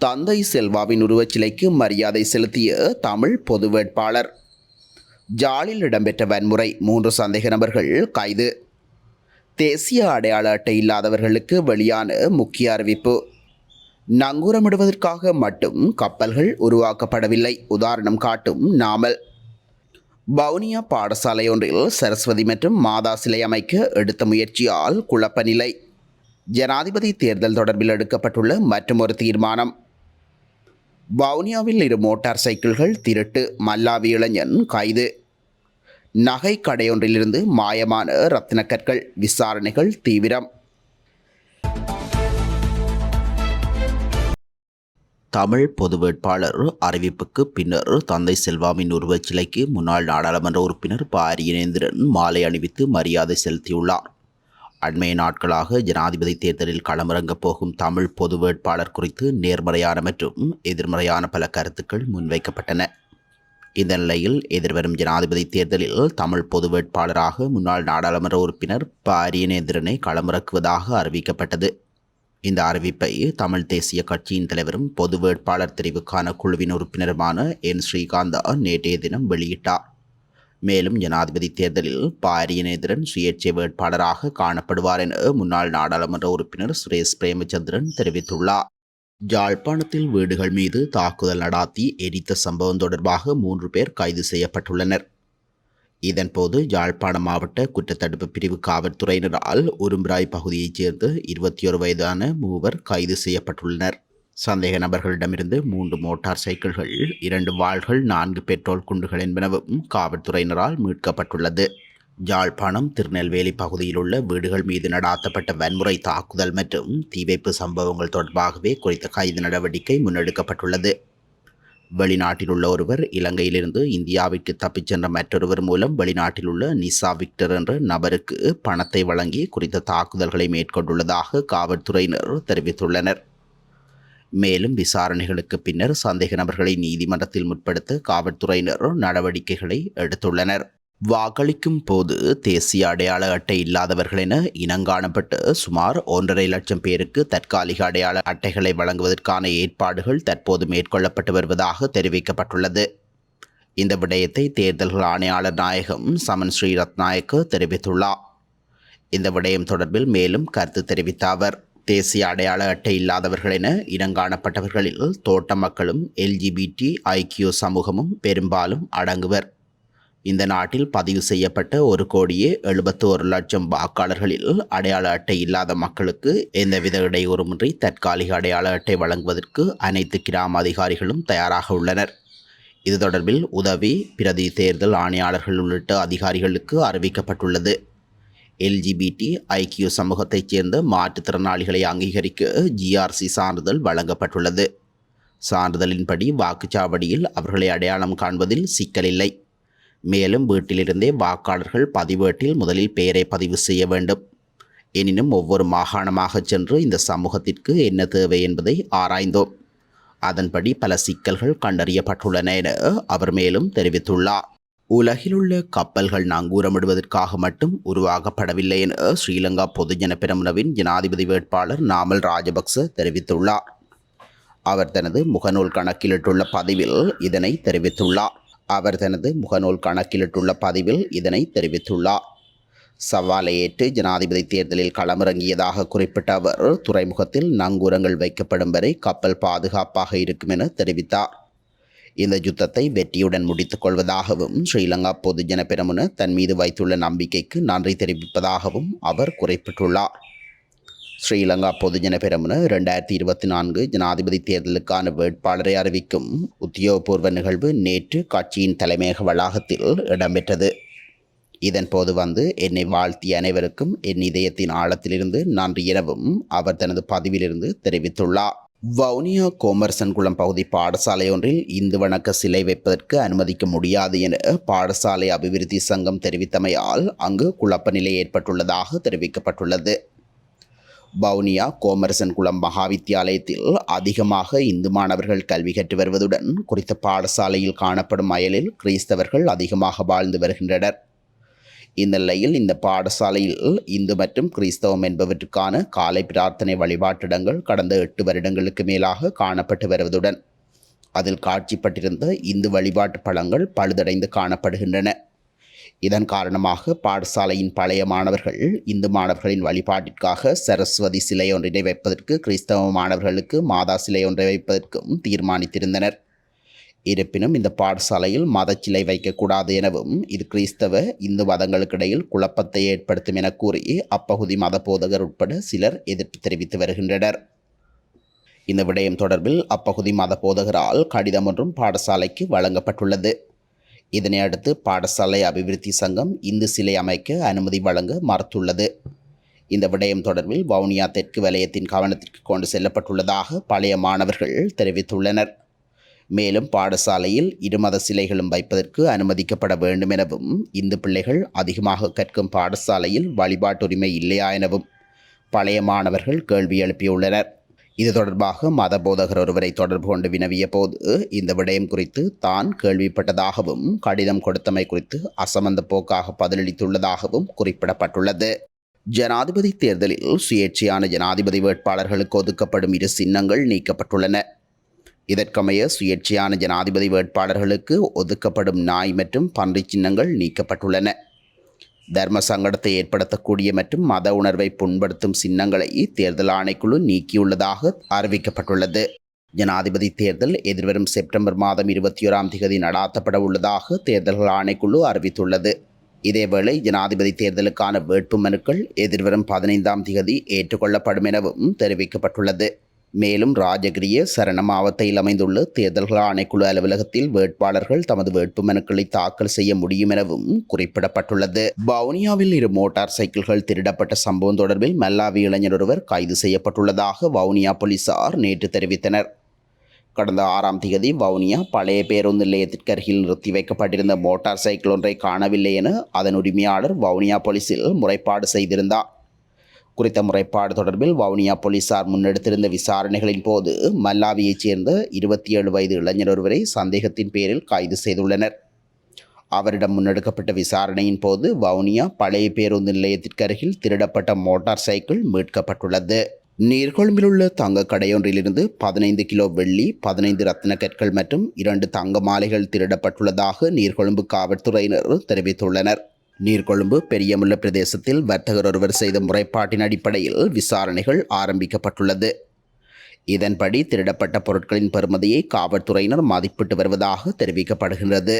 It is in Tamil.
தந்தை செல்வாவின் உருவச்சிலைக்கு மரியாதை செலுத்திய தமிழ் பொது வேட்பாளர். ஜாலில் இடம்பெற்ற வன்முறை, 3 சந்தேக நபர்கள் கைது. தேசிய அடையாள அட்டை இல்லாதவர்களுக்கு வெளியான முக்கிய அறிவிப்பு. நங்கூரமிடுவதற்காக மட்டும் கப்பல்கள் உருவாக்கப்படவில்லை, உதாரணம் காட்டும் நாமல். வவுனியா பாடசாலை ஒன்றில் சரஸ்வதி மற்றும் மாதா சிலை அமைக்க எடுத்த முயற்சியால் குழப்ப நிலை. ஜனாதிபதி தேர்தல் தொடர்பில் எடுக்கப்பட்டுள்ள மற்றொரு தீர்மானம். வவுனியாவில் 2 மோட்டார் சைக்கிள்கள் திருட்டு, மல்லாவி இளைஞன் கைது. நகை கடையொன்றிலிருந்து மாயமான ரத்தினக்கற்கள், விசாரணைகள் தீவிரம். தமிழ் பொது வேட்பாளர் அறிவிப்புக்கு பின்னர் தந்தை செல்வாவின் உருவச்சிலைக்கு முன்னாள் நாடாளுமன்ற உறுப்பினர் பாரியநேந்திரன் மாலை அணிவித்து மரியாதை செலுத்தியுள்ளார். அண்மைய நாட்களாக ஜனாதிபதி தேர்தலில் களமிறங்கப் போகும் தமிழ் பொது வேட்பாளர் குறித்து நேர்மறையான மற்றும் எதிர்மறையான பல கருத்துக்கள் முன்வைக்கப்பட்டன. இந்த நிலையில் எதிர்வரும் ஜனாதிபதி தேர்தலில் தமிழ் பொது வேட்பாளராக முன்னாள் நாடாளுமன்ற உறுப்பினர் பாரியநேந்திரனை களமிறக்குவதாக அறிவிக்கப்பட்டது. இந்த அறிவிப்பை தமிழ் தேசிய கட்சியின் தலைவரும் பொது வேட்பாளர் தெரிவுக்கான குழுவின் உறுப்பினருமான என் ஸ்ரீகாந்தா நேற்றைய தினம் வெளியிட்டார். மேலும் ஜனாதிபதி தேர்தலில் பாரியநேந்திரன் சுயேட்சை வேட்பாளராக காணப்படுவார் என முன்னாள் நாடாளுமன்ற உறுப்பினர் சுரேஷ் பிரேமச்சந்திரன் தெரிவித்துள்ளார். யாழ்ப்பாணத்தில் வீடுகள் மீது தாக்குதல் நடாத்தி எரித்த சம்பவம் தொடர்பாக 3 பேர் கைது செய்யப்பட்டுள்ளனர். இதன்போது யாழ்ப்பாண மாவட்ட குற்றத்தடுப்பு பிரிவு காவல்துறையினரால் உரும்பிராய் பகுதியைச் சேர்ந்த 21 வயதான 3 கைது செய்யப்பட்டுள்ளனர். சந்தேக நபர்களிடமிருந்து 3 மோட்டார் சைக்கிள்கள், 2 வாள்கள், 4 பெட்ரோல் குண்டுகள் என்பனவும் காவல்துறையினரால் மீட்கப்பட்டுள்ளது. யாழ்ப்பாணம் திருநெல்வேலி பகுதியில் உள்ள வீடுகள் மீது நடாத்தப்பட்ட வன்முறை தாக்குதல் மற்றும் தீவைப்பு சம்பவங்கள் தொடர்பாகவே குறித்த கைது நடவடிக்கை முன்னெடுக்கப்பட்டுள்ளது. வெளிநாட்டில் உள்ள ஒருவர் இலங்கையிலிருந்து இந்தியாவிற்கு தப்பிச் சென்ற மற்றொருவர் மூலம் வெளிநாட்டில் உள்ள நிசா விக்டர் என்ற நபருக்கு பணத்தை வழங்கி குறித்த தாக்குதல்களை மேற்கொண்டுள்ளதாக காவல்துறையினர் தெரிவித்துள்ளனர். மேலும் விசாரணைகளுக்கு பின்னர் சந்தேக நபர்களை நீதிமன்றத்தில் முற்படுத்த காவல்துறையினர் நடவடிக்கைகளை எடுத்துள்ளனர். வாக்களிக்கும் போது தேசிய அடையாள அட்டை இல்லாதவர்கள் என இனங்காணப்பட்டு சுமார் 1.5 லட்சம் பேருக்கு தற்காலிக அடையாள அட்டைகளை வழங்குவதற்கான ஏற்பாடுகள் தற்போது மேற்கொள்ளப்பட்டு வருவதாக தெரிவிக்கப்பட்டுள்ளது. இந்த விடயத்தை தேர்தல்கள் ஆணையாளர் நாயகம் சமன் ஸ்ரீ ரத்நாயக்க தெரிவித்துள்ளார். இந்த விடயம் தொடர்பில் மேலும் கருத்து தெரிவித்த அவர், தேசிய அடையாள அட்டை இல்லாதவர்கள் என இனங்காணப்பட்டவர்களில் தோட்ட மக்களும் LGBT IQ சமூகமும் பெரும்பாலும் அடங்குவர். இந்த நாட்டில் பதிவு செய்யப்பட்ட 1,71 லட்சம் வாக்காளர்களில் அடையாள அட்டை இல்லாத மக்களுக்கு எந்தவித இடையூறுமின்றி தற்காலிக அடையாள அட்டை வழங்குவதற்கு அனைத்து கிராம அதிகாரிகளும் தயாராக உள்ளனர். இது தொடர்பில் உதவி பிரதி தேர்தல் ஆணையாளர்கள் உள்ளிட்ட அதிகாரிகளுக்கு அறிவிக்கப்பட்டுள்ளது. LGBT IQ சமூகத்தைச் சேர்ந்த மாற்றுத்திறனாளிகளை அங்கீகரிக்க GRC சான்றிதழ் வழங்கப்பட்டுள்ளது. சான்றிதழின்படி வாக்குச்சாவடியில் அவர்களை அடையாளம் காண்பதில் சிக்கலில்லை. மேலும் வீட்டிலிருந்தே வாக்காளர்கள் பதிவேட்டில் முதலில் பெயரை பதிவு செய்ய வேண்டும். எனினும் ஒவ்வொரு மாகாணமாக சென்று இந்த சமூகத்திற்கு என்ன தேவை என்பதை ஆராய்ந்தோம். அதன்படி பல சிக்கல்கள் கண்டறியப்பட்டுள்ளன என அவர் மேலும் தெரிவித்துள்ளார். உலகிலுள்ள கப்பல்கள் நங்கூரமிடுவதற்காக மட்டும் உருவாக்கப்படவில்லை என ஸ்ரீலங்கா பொதுஜன பெரமுனவின் ஜனாதிபதி வேட்பாளர் நாமல் ராஜபக்ச தெரிவித்துள்ளார். அவர் தனது முகநூல் கணக்கிலிட்டுள்ள பதிவில் இதனை தெரிவித்துள்ளார். சவாலை ஏற்று ஜனாதிபதி தேர்தலில் களமிறங்கியதாக குறிப்பிட்ட அவர், துறைமுகத்தில் நங்கூரங்கள் வைக்கப்படும் வரை கப்பல் பாதுகாப்பாக இருக்கும் என தெரிவித்தார். இந்த யுத்தத்தை வெற்றியுடன் முடித்துக் கொள்வதாகவும் ஸ்ரீலங்கா பொதுஜன பெரமுன தன் மீது வைத்துள்ள நம்பிக்கைக்கு நன்றி தெரிவிப்பதாகவும் அவர் குறிப்பிட்டுள்ளார். ஸ்ரீலங்கா பொதுஜன பெரமுன 2024 ஜனாதிபதி தேர்தலுக்கான வேட்பாளரை அறிவிக்கும் உத்தியோகபூர்வ நிகழ்வு நேற்று கட்சியின் தலைமையக வளாகத்தில் இடம்பெற்றது. இதன்போது என்னை வாழ்த்திய அனைவருக்கும் என் இதயத்தின் ஆழத்திலிருந்து நன்றி எனவும் அவர் தனது பதிவிலிருந்து தெரிவித்துள்ளார். வவுனியா கோமரசன்குளம் பகுதி பாடசாலை ஒன்றில் இந்து வணக்க சிலை வைப்பதற்கு அனுமதிக்க முடியாது என பாடசாலை அபிவிருத்தி சங்கம் தெரிவித்தமையால் அங்கு குழப்ப நிலை ஏற்பட்டுள்ளதாக தெரிவிக்கப்பட்டுள்ளது. வவுனியா கோமரசன்குளம் மகாவித்தியாலயத்தில் அதிகமாக இந்து மாணவர்கள் கல்வி கற்று வருவதுடன் குறித்த பாடசாலையில் காணப்படும் அயலில் கிறிஸ்தவர்கள் அதிகமாக வாழ்ந்து வருகின்றனர். இந்த நிலையில் இந்த பாடசாலையில் இந்து மற்றும் கிறிஸ்தவம் என்பவற்றுக்கான காலை பிரார்த்தனை வழிபாட்டிடங்கள் கடந்த 8 வருடங்களுக்கு மேலாக காணப்பட்டு வருவதுடன் அதில் காட்சிப்பட்டிருந்த இந்து வழிபாட்டு பழங்கள் பழுதடைந்து காணப்படுகின்றன. இதன் காரணமாக பாடசாலையின் பழைய மாணவர்கள் இந்து மாணவர்களின் வழிபாட்டிற்காக சரஸ்வதி சிலை ஒன்றினை வைப்பதற்கு கிறிஸ்தவ மாணவர்களுக்கு மாதா சிலை ஒன்றை வைப்பதற்கும் தீர்மானித்திருந்தனர். இருப்பினும் இந்த பாடசாலையில் மத சிலை வைக்கக்கூடாது எனவும் இது கிறிஸ்தவ இந்து மதங்களுக்கிடையில் குழப்பத்தை ஏற்படுத்தும் என கூறி அப்பகுதி மத போதகர் உட்பட சிலர் எதிர்ப்பு தெரிவித்து வருகின்றனர். இந்த விடயம் தொடர்பில் அப்பகுதி மத போதகரால் கடிதம் ஒன்றும் பாடசாலைக்கு வழங்கப்பட்டுள்ளது. இதனை அடுத்து பாடசாலை அபிவிருத்தி சங்கம் இந்து சிலை அமைக்க அனுமதி வழங்க மறுத்துள்ளது. இந்த விடயம் தொடர்பில் வவுனியா தெற்கு வலயத்தின் கவனத்திற்கு கொண்டு செல்லப்பட்டுள்ளதாக பழைய மாணவர்கள் தெரிவித்துள்ளனர். மேலும் பாடசாலையில் இருமத சிலைகளும் வைப்பதற்கு அனுமதிக்கப்பட வேண்டும் எனவும் இந்து பிள்ளைகள் அதிகமாக கற்கும் பாடசாலையில் வழிபாட்டுரிமை இல்லையா எனவும் பழைய மாணவர்கள் கேள்வி எழுப்பியுள்ளனர். இது தொடர்பாக மத போதகர் ஒருவரை தொடர்பு கொண்டு வினவிய போது இந்த விடயம் குறித்து தான் கேள்விப்பட்டதாகவும் கடிதம் கொடுத்தமை குறித்து அசமந்த போக்காக பதிலளித்துள்ளதாகவும் குறிப்பிடப்பட்டுள்ளது. ஜனாதிபதி தேர்தலில் சுயேட்சையான ஜனாதிபதி வேட்பாளர்களுக்கு ஒதுக்கப்படும் 2 சின்னங்கள் நீக்கப்பட்டுள்ளன. இதற்கமைய சுயேட்சையான ஜனாதிபதி வேட்பாளர்களுக்கு ஒதுக்கப்படும் நாய் மற்றும் பன்றி சின்னங்கள் நீக்கப்பட்டுள்ளன. தர்ம சங்கடத்தை ஏற்படுத்தக்கூடிய மற்றும் மத உணர்வை புண்படுத்தும் சின்னங்களை தேர்தல் ஆணைக்குழு நீக்கியுள்ளதாக அறிவிக்கப்பட்டுள்ளது. ஜனாதிபதி தேர்தல் எதிர்வரும் செப்டம்பர் மாதம் 21ஆம் தேதி நடாத்தப்பட உள்ளதாக தேர்தல்கள் ஆணைக்குழு அறிவித்துள்ளது. இதேவேளை ஜனாதிபதி தேர்தலுக்கான வேட்பு மனுக்கள் எதிர்வரும் 15ஆம் தேதி ஏற்றுக்கொள்ளப்படும் எனவும் தெரிவிக்கப்பட்டுள்ளது. மேலும் ராஜகிரிய சரண மாவட்டத்தில் அமைந்துள்ள தேர்தல்கள் ஆணைக்குழு அலுவலகத்தில் வேட்பாளர்கள் தமது வேட்புமனுக்களை தாக்கல் செய்ய முடியும் எனவும் குறிப்பிடப்பட்டுள்ளது. வவுனியாவில் 2 மோட்டார் சைக்கிள்கள் திருடப்பட்ட சம்பவம் தொடர்பில் மல்லாவி இளைஞர் ஒருவர் கைது செய்யப்பட்டுள்ளதாக வவுனியா போலீசார் நேற்று தெரிவித்தனர். கடந்த 6ஆம் தேதி வவுனியா பழைய பேருந்து நிலையத்திற்கு அருகில் நிறுத்தி வைக்கப்பட்டிருந்த மோட்டார் சைக்கிள் ஒன்றை காணவில்லை என அதன் உரிமையாளர் வவுனியா போலீசில் முறைப்பாடு செய்திருந்தார். குறித்த முறைப்பாடு தொடர்பில் வவுனியா போலீசார் முன்னெடுத்திருந்த விசாரணைகளின் போது மல்லாவியைச் சேர்ந்த 27 வயது இளைஞர் ஒருவரை சந்தேகத்தின் பேரில் கைது செய்துள்ளனர். அவரிடம் முன்னெடுக்கப்பட்ட விசாரணையின் போது வவுனியா பழைய பேருந்து நிலையத்திற்கு அருகில் திருடப்பட்ட மோட்டார் சைக்கிள் மீட்கப்பட்டுள்ளது. நீர்கொழும்பில் உள்ள தங்க கடையொன்றிலிருந்து 15 கிலோ வெள்ளி, 15 ரத்தின கற்கள் மற்றும் 2 தங்க மாலைகள் திருடப்பட்டுள்ளதாக நீர்கொழும்பு காவல்துறையினர் தெரிவித்துள்ளனர். நீர்கொழும்பு பெரியமுல்ல பிரதேசத்தில் வர்த்தகர் ஒருவர் செய்த முறைப்பாட்டின் அடிப்படையில் விசாரணைகள் ஆரம்பிக்கப்பட்டுள்ளது. இதன்படி திருடப்பட்ட பொருட்களின் பெறுமதியை காவல்துறையினர் மதிப்பிட்டு வருவதாக தெரிவிக்கப்படுகின்றது.